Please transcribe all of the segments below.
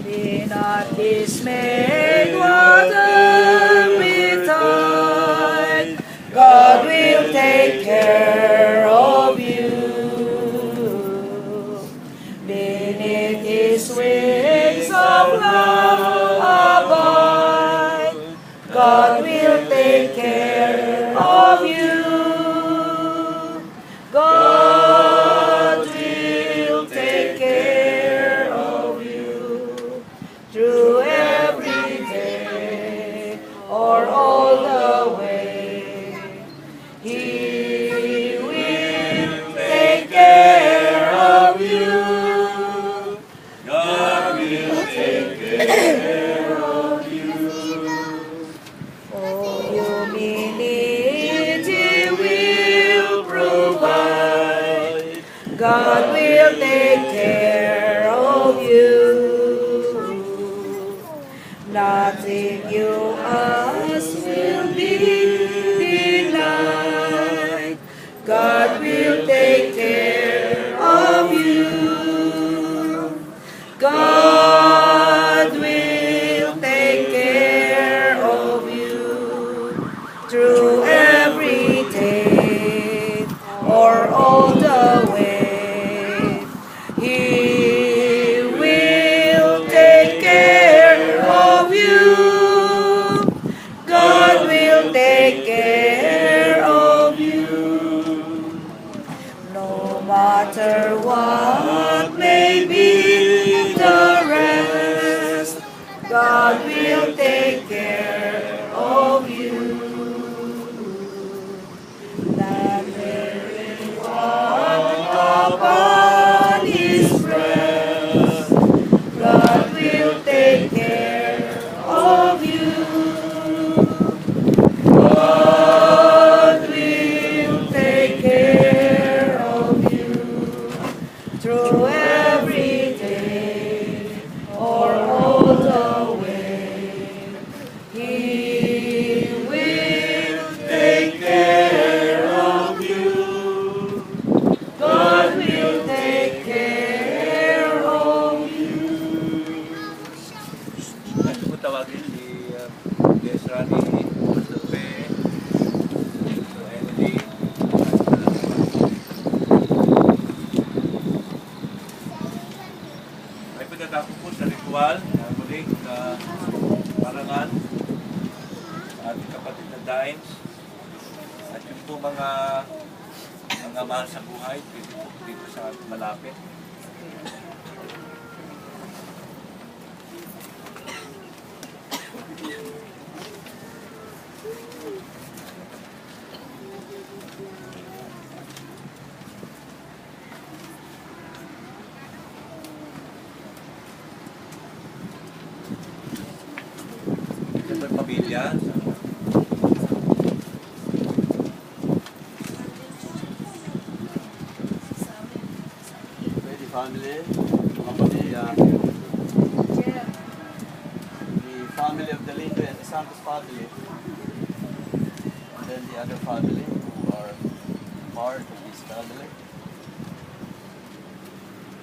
Be not dismayed, whatever betide, God will take care of you. Beneath His wings of love abide, God will take care of you. God will take care of you through every day or all the way. He will take care of you. God will take care of you. All you need, He will provide. God will take care of you. Nothing you ask will be denied. God will take care of you. God will take care of you through every day or all the way. He will take care of you. God will take care of you. No matter what may be the rest, God will take care of you. That very one upon His breast, God will take care of you. God will take care of you through every day or all the way. He will take care of you. God will take care of you. Kung tawagin si Desra ni Mastupe, Emily, ay pagkatapos po sa ritual, muli sa parangal, sa ating kapatid na Dimes, at yung po mga mahal sa buhay, dito sa malapit. Ito yung pamilya. Pwede family, mga pamilya. The family of the Lindo and the Santos family. And then the other family who are part of this family.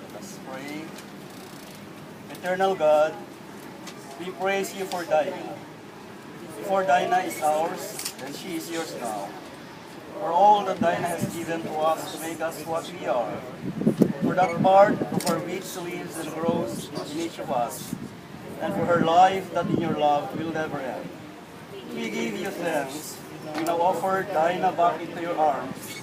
Let us pray. Eternal God, we praise you for Dinah. For Dinah is ours, and she is yours now. For all that Dinah has given to us to make us what we are. For that part of her which lives and grows in each of us. And for her life that in your love will never end. We give you thanks. We now offer Dinah back into your arms.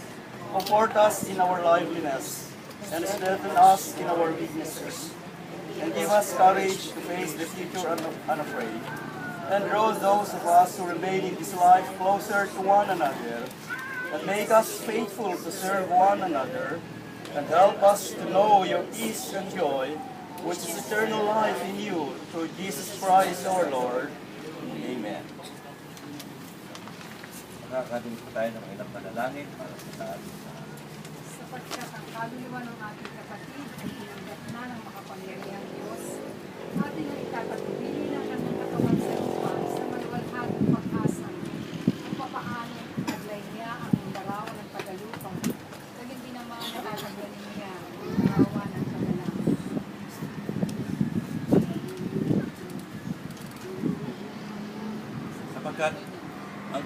Comfort us in our liveliness, and strengthen us in our weaknesses. And give us courage to face the future unafraid. And draw those of us who remain in this life closer to one another. And make us faithful to serve one another. And help us to know your peace and joy, which is eternal life in you, through Jesus Christ our Lord. Amen. Nakakadinig po tayo ng ilang panalangin para sa ating Sapagkat ang kaluluwa ng ating kapatid ay tinanggap na ng makapangyarihang Diyos, ating itatagpili na kanyang katawan sa lupa sa maluwalhating pag-asa kung papaano naglay niya ang larawan ng tagalupang, naging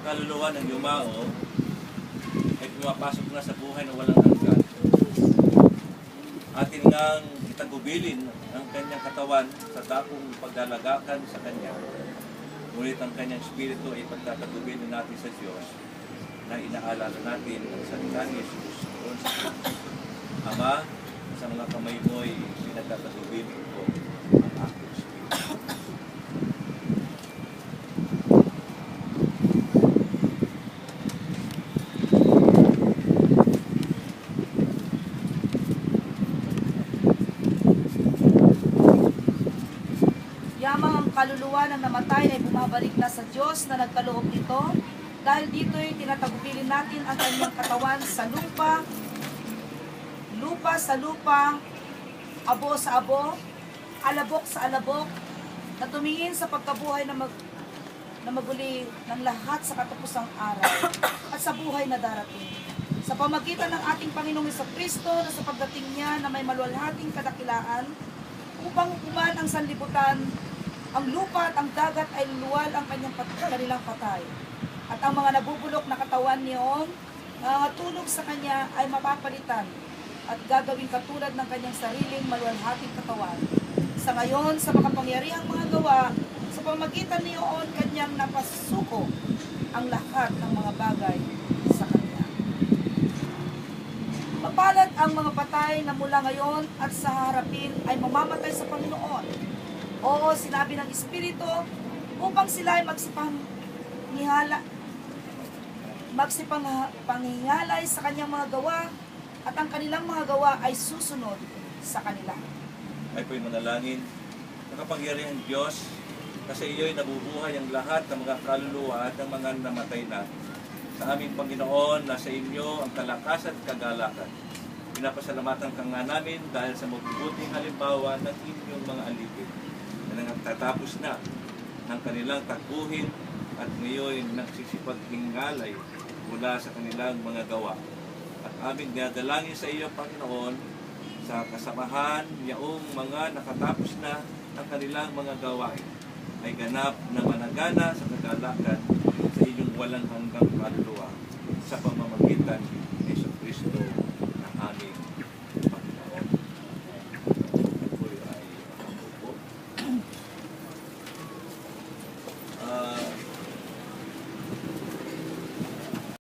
kaluluwa ng yumao ay pumapasok na sa buhay na walang hanggan. Atin ngang itagubilin ang kanyang katawan sa dakong paglalagakan sa kanya. Ngunit ang kanyang espiritu ay pagtatagubilin natin sa Diyos na inaalala natin ang salita ni Jesus doon sa krus. Ama, sa mga kamay mo ay pinagtatagubilin ko ang aking espiritu. Yamang ang kaluluwa ng namatay ay bumabalik na sa Diyos na nagkaloob nito. Dahil dito'y tinatagubilin natin ang kanyang katawan sa lupa, lupa sa lupa, abo sa abo, alabok sa alabok, na tumingin sa pagkabuhay na maguli ng lahat sa katapusang araw at sa buhay na darating. Sa pamagitan ng ating Panginoong Jesucristo na sa pagdating niya na may maluwalhating kadakilaan, upang hukuman ang sanlibutan, ang lupa at ang dagat ay luluwal ang kanilang patay. At ang mga nabubulok na katawan niyong nangangatulog sa kanya ay mapapalitan at gagawing katulad ng kanyang sariling maluwalhating katawan. Sa ngayon, sa makapangyarihang mga gawa, sa pamagitan niyon kanyang napasuko ang lahat ng mga bagay sa kanya. Mapalad ang mga patay na mula ngayon at sa harapin ay mamamatay sa Panginoon. Oo, sinabi ng Espiritu, upang sila ay magsipanghingalay sa kanyang mga gawa at ang kanilang mga gawa ay susunod sa kanila. Ay po'y manalangin, nakapangyarihang Diyos, kasi iyo'y nabubuhay ang lahat ng mga kaluluwa at ng mga namatay na. Sa aming Panginoon, nasa inyo ang kalakasan at kagalakan. Pinapasalamatan ka nga namin dahil sa mabubuting halimbawa ng inyong mga alipin na nagtatapos na ng kanilang takbuhin at ngayon nagsisipaghingalay mula sa kanilang mga gawa. At aming dinadalangin sa iyo, Panginoon, sa kasamahan yaong mga nakatapos na ng kanilang mga gawain ay ganap na managana sa kagalakan sa inyong walang hanggang kaluluwa.